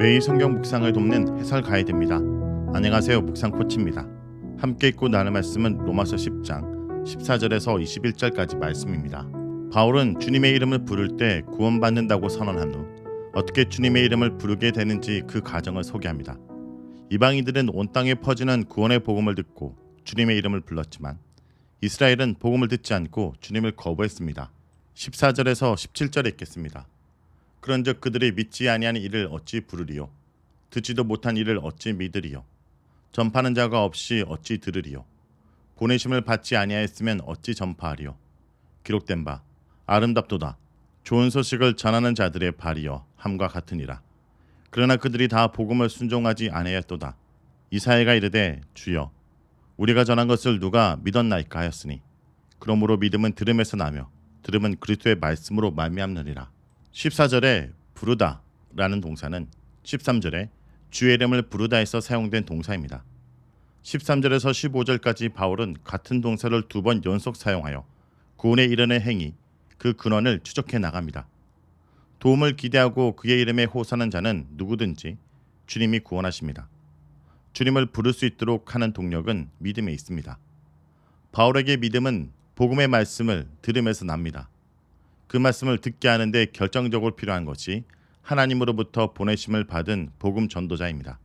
매일 성경 묵상을 돕는 해설 가이드입니다. 안녕하세요. 묵상 코치입니다. 함께 읽고 나눌 말씀은 로마서 10장 14절에서 21절까지 말씀입니다. 바울은 주님의 이름을 부를 때 구원받는다고 선언한 후 어떻게 주님의 이름을 부르게 되는지 그 과정을 소개합니다. 이방인들은 온 땅에 퍼지는 구원의 복음을 듣고 주님의 이름을 불렀지만 이스라엘은 복음을 듣지 않고 주님을 거부했습니다. 14절에서 17절에 읽겠습니다. 그런즉 그들이 믿지 아니한 이를 어찌 부르리요? 듣지도 못한 이를 어찌 믿으리요? 전파하는 자가 없이 어찌 들으리요? 보내심을 받지 아니하였으면 어찌 전파하리요? 기록된 바 아름답도다 좋은 소식을 전하는 자들의 발이여 함과 같으니라. 그러나 그들이 다 복음을 순종하지 아니하였도다. 이사야가 이르되 주여 우리가 전한 것을 누가 믿었나이까 하였으니 그러므로 믿음은 들음에서 나며 들음은 그리스도의 말씀으로 말미암느니라. 14절에 부르다 라는 동사는 13절에 주의 이름을 부르다에서 사용된 동사입니다. 13절에서 15절까지 바울은 같은 동사를 두 번 연속 사용하여 구원에 이르는 행위, 그 근원을 추적해 나갑니다. 도움을 기대하고 그의 이름에 호소하는 자는 누구든지 주님이 구원하십니다. 주님을 부를 수 있도록 하는 동력은 믿음에 있습니다. 바울에게 믿음은 복음의 말씀을 들음에서 납니다. 그 말씀을 듣게 하는데 결정적으로 필요한 것이 하나님으로부터 보내심을 받은 복음 전도자입니다.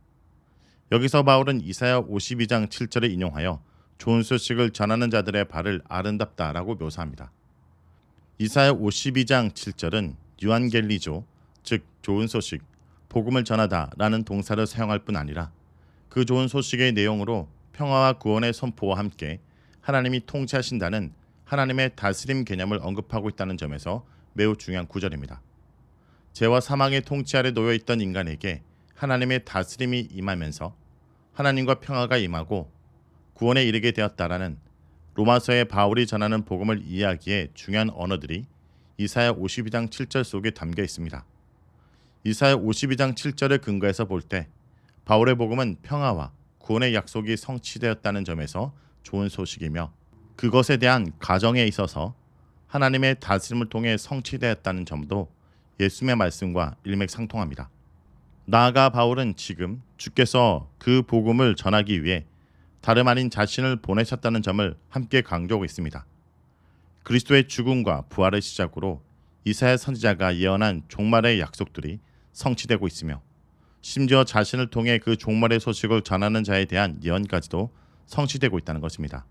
여기서 바울은 이사야 52장 7절을 인용하여 좋은 소식을 전하는 자들의 발을 아름답다라고 묘사합니다. 이사야 52장 7절은 유안겔리조, 즉 좋은 소식, 복음을 전하다라는 동사를 사용할 뿐 아니라 그 좋은 소식의 내용으로 평화와 구원의 선포와 함께 하나님이 통치하신다는 하나님의 다스림 개념을 언급하고 있다는 점에서 매우 중요한 구절입니다. 죄와 사망의 통치 아래 놓여 있던 인간에게 하나님의 다스림이 임하면서 하나님과 평화가 임하고 구원에 이르게 되었다라는 로마서의 바울이 전하는 복음을 이해하기에 중요한 언어들이 이사야 52장 7절 속에 담겨 있습니다. 이사야 52장 7절을 근거해서 볼 때 바울의 복음은 평화와 구원의 약속이 성취되었다는 점에서 좋은 소식이며 그것에 대한 가정에 있어서 하나님의 다스림을 통해 성취되었다는 점도 예수님의 말씀과 일맥상통합니다. 나아가 바울은 지금 주께서 그 복음을 전하기 위해 다름 아닌 자신을 보내셨다는 점을 함께 강조하고 있습니다. 그리스도의 죽음과 부활을 시작으로 이사야 선지자가 예언한 종말의 약속들이 성취되고 있으며 심지어 자신을 통해 그 종말의 소식을 전하는 자에 대한 예언까지도 성취되고 있다는 것입니다.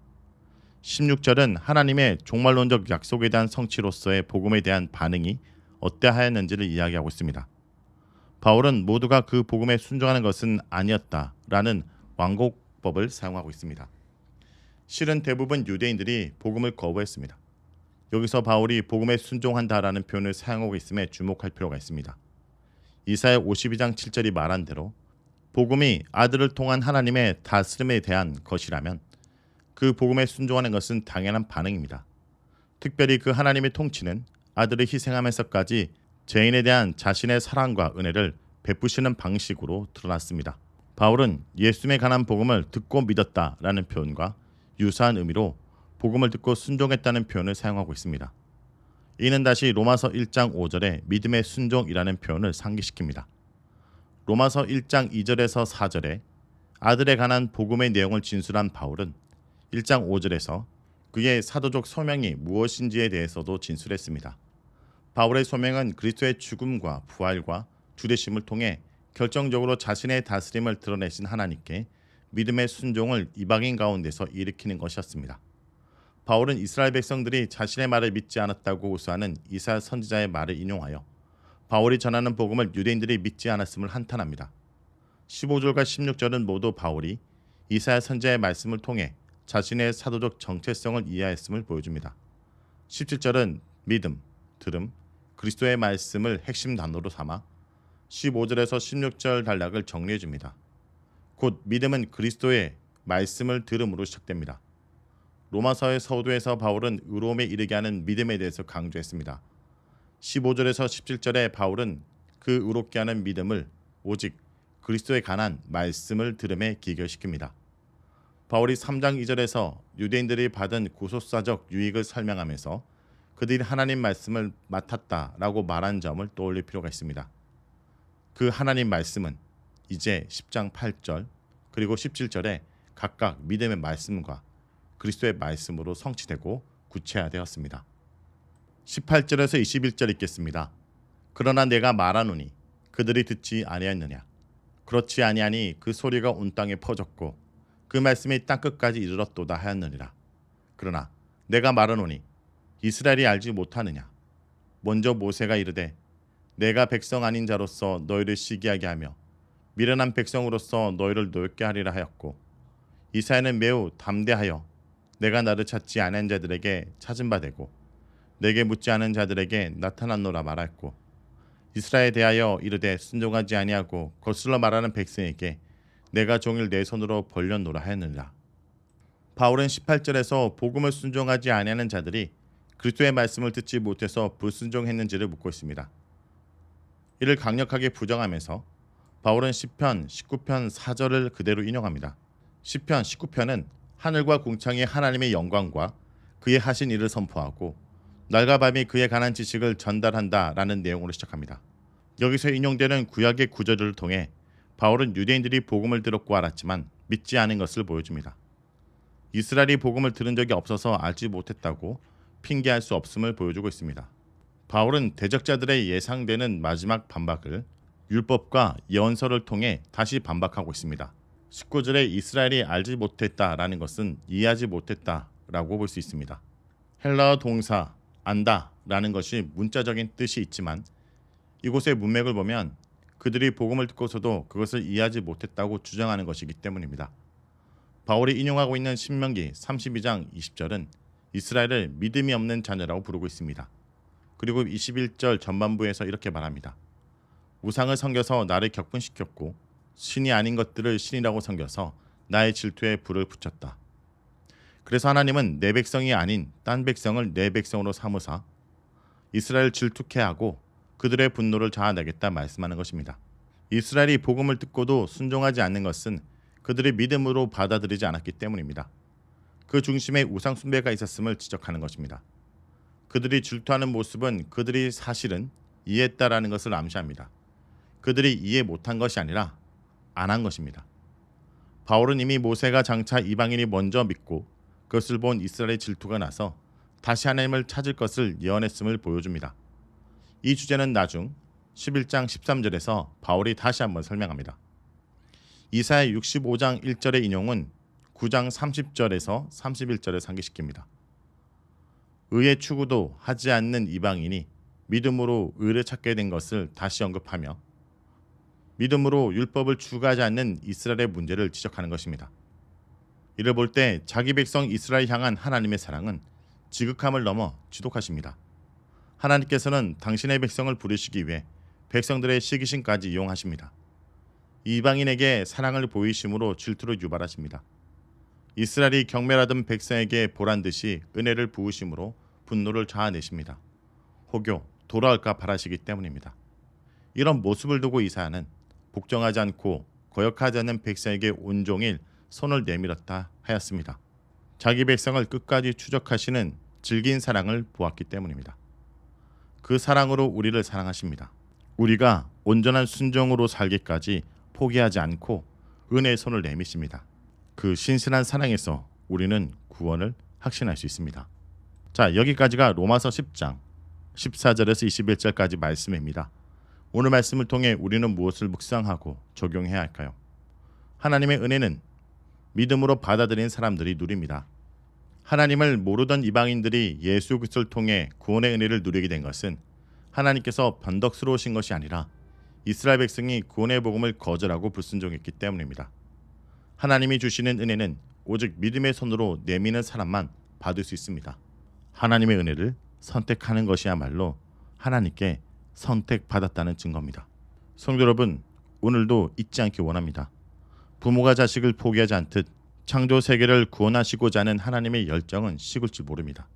16절은 하나님의 종말론적 약속에 대한 성취로서의 복음에 대한 반응이 어떠하였는지를 이야기하고 있습니다. 바울은 모두가 그 복음에 순종하는 것은 아니었다라는 완곡법을 사용하고 있습니다. 실은 대부분 유대인들이 복음을 거부했습니다. 여기서 바울이 복음에 순종한다라는 표현을 사용하고 있음에 주목할 필요가 있습니다. 이사야 52장 7절이 말한 대로 복음이 아들을 통한 하나님의 다스림에 대한 것이라면 그 복음에 순종하는 것은 당연한 반응입니다. 특별히 그 하나님의 통치는 아들을 희생하면서까지 죄인에 대한 자신의 사랑과 은혜를 베푸시는 방식으로 드러났습니다. 바울은 예수님에 관한 복음을 듣고 믿었다라는 표현과 유사한 의미로 복음을 듣고 순종했다는 표현을 사용하고 있습니다. 이는 다시 로마서 1장 5절에 믿음의 순종이라는 표현을 상기시킵니다. 로마서 1장 2절에서 4절에 아들에 관한 복음의 내용을 진술한 바울은 1장 5절에서 그의 사도적 소명이 무엇인지에 대해서도 진술했습니다. 바울의 소명은 그리스도의 죽음과 부활과 주되심을 통해 결정적으로 자신의 다스림을 드러내신 하나님께 믿음의 순종을 이방인 가운데서 일으키는 것이었습니다. 바울은 이스라엘 백성들이 자신의 말을 믿지 않았다고 호소하는 이사야 선지자의 말을 인용하여 바울이 전하는 복음을 유대인들이 믿지 않았음을 한탄합니다. 15절과 16절은 모두 바울이 이사야 선지자의 말씀을 통해 자신의 사도적 정체성을 이해하였음을 보여줍니다. 17절은 믿음, 들음, 그리스도의 말씀을 핵심 단어로 삼아 15절에서 16절 단락을 정리해줍니다. 곧 믿음은 그리스도의 말씀을 들음으로 시작됩니다. 로마서의 서두에서 바울은 의로움에 이르게 하는 믿음에 대해서 강조했습니다. 15절에서 17절에 바울은 그 의롭게 하는 믿음을 오직 그리스도에 관한 말씀을 들음에 기결시킵니다. 바울이 3장 2절에서 유대인들이 받은 구속사적 유익을 설명하면서 그들이 하나님 말씀을 맡았다라고 말한 점을 떠올릴 필요가 있습니다. 그 하나님 말씀은 이제 10장 8절 그리고 17절에 각각 믿음의 말씀과 그리스도의 말씀으로 성취되고 구체화되었습니다. 18절에서 21절 읽겠습니다. 그러나 내가 말하노니 그들이 듣지 아니하였느냐. 그렇지 아니하니 그 소리가 온 땅에 퍼졌고 그 말씀이 땅끝까지 이르렀도다 하였느니라. 그러나 내가 말하노니 이스라엘이 알지 못하느냐. 먼저 모세가 이르되 내가 백성 아닌 자로서 너희를 시기하게 하며 미련한 백성으로서 너희를 노엽게 하리라 하였고 이사야는 매우 담대하여 내가 나를 찾지 않은 자들에게 찾은 바 되고 내게 묻지 않은 자들에게 나타났노라 말했고 이스라엘에 대하여 이르되 순종하지 아니하고 거슬러 말하는 백성에게 내가 종일 내 손으로 벌렸노라 하였느니라. 바울은 18절에서 복음을 순종하지 아니하는 자들이 그리스도의 말씀을 듣지 못해서 불순종했는지를 묻고 있습니다. 이를 강력하게 부정하면서 바울은 시편 19편 4절을 그대로 인용합니다. 시편 19편은 하늘과 궁창의 하나님의 영광과 그의 하신 일을 선포하고 날과 밤이 그에 관한 지식을 전달한다라는 내용으로 시작합니다. 여기서 인용되는 구약의 구절을 통해 바울은 유대인들이 복음을 들었고 알았지만 믿지 않은 것을 보여줍니다. 이스라엘이 복음을 들은 적이 없어서 알지 못했다고 핑계할 수 없음을 보여주고 있습니다. 바울은 대적자들의 예상되는 마지막 반박을 율법과 예언서를 통해 다시 반박하고 있습니다. 19절에 이스라엘이 알지 못했다라는 것은 이해하지 못했다라고 볼 수 있습니다. 헬라어 동사 안다라는 것이 문자적인 뜻이 있지만 이곳의 문맥을 보면 그들이 복음을 듣고서도 그것을 이해하지 못했다고 주장하는 것이기 때문입니다. 바울이 인용하고 있는 신명기 32장 20절은 이스라엘을 믿음이 없는 자녀라고 부르고 있습니다. 그리고 21절 전반부에서 이렇게 말합니다. 우상을 섬겨서 나를 격분시켰고 신이 아닌 것들을 신이라고 섬겨서 나의 질투에 불을 붙였다. 그래서 하나님은 내 백성이 아닌 딴 백성을 내 백성으로 삼으사 이스라엘 질투케 하고 그들의 분노를 자아내겠다 말씀하는 것입니다. 이스라엘이 복음을 듣고도 순종하지 않는 것은 그들이 믿음으로 받아들이지 않았기 때문입니다. 그 중심에 우상 숭배가 있었음을 지적하는 것입니다. 그들이 질투하는 모습은 그들이 사실은 이해했다라는 것을 암시합니다. 그들이 이해 못한 것이 아니라 안 한 것입니다. 바울은 이미 모세가 장차 이방인이 먼저 믿고 그것을 본 이스라엘의 질투가 나서 다시 하나님을 찾을 것을 예언했음을 보여줍니다. 이 주제는 나중 11장 13절에서 바울이 다시 한번 설명합니다. 이사야 65장 1절의 인용은 9장 30절에서 31절에 상기시킵니다. 의의 추구도 하지 않는 이방인이 믿음으로 의를 찾게 된 것을 다시 언급하며 믿음으로 율법을 추구하지 않는 이스라엘의 문제를 지적하는 것입니다. 이를 볼 때 자기 백성 이스라엘 향한 하나님의 사랑은 지극함을 넘어 지독하십니다. 하나님께서는 당신의 백성을 부르시기 위해 백성들의 시기심까지 이용하십니다. 이방인에게 사랑을 보이심으로 질투를 유발하십니다. 이스라엘이 경멸하던 백성에게 보란듯이 은혜를 부으심으로 분노를 자아내십니다. 혹여 돌아올까 바라시기 때문입니다. 이런 모습을 두고 이사야는 복종하지 않고 거역하지 않는 백성에게 온종일 손을 내밀었다 하였습니다. 자기 백성을 끝까지 추적하시는 질긴 사랑을 보았기 때문입니다. 그 사랑으로 우리를 사랑하십니다. 우리가 온전한 순종으로 살기까지 포기하지 않고 은혜의 손을 내미십니다. 그 신실한 사랑에서 우리는 구원을 확신할 수 있습니다. 자, 여기까지가 로마서 10장 14절에서 21절까지 말씀입니다. 오늘 말씀을 통해 우리는 무엇을 묵상하고 적용해야 할까요? 하나님의 은혜는 믿음으로 받아들인 사람들이 누립니다. 하나님을 모르던 이방인들이 예수 그리스도를 통해 구원의 은혜를 누리게 된 것은 하나님께서 변덕스러우신 것이 아니라 이스라엘 백성이 구원의 복음을 거절하고 불순종했기 때문입니다. 하나님이 주시는 은혜는 오직 믿음의 손으로 내미는 사람만 받을 수 있습니다. 하나님의 은혜를 선택하는 것이야말로 하나님께 선택받았다는 증거입니다. 성도 여러분, 오늘도 잊지 않기 원합니다. 부모가 자식을 포기하지 않듯 창조 세계를 구원하시고자 하는 하나님의 열정은 식을 줄 모릅니다.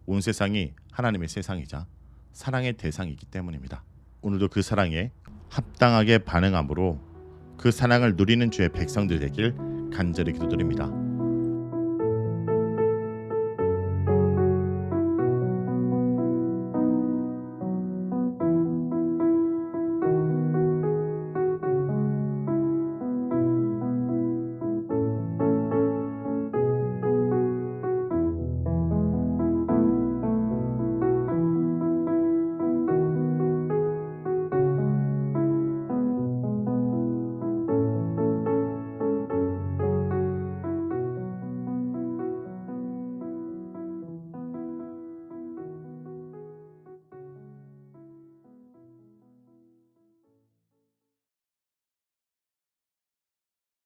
온 세상이 하나님의 세상이자 사랑의 대상이기 때문입니다. 오늘도 그 사랑에 합당하게 반응함으로 그 사랑을 누리는 주의 백성들 되길 간절히 기도드립니다.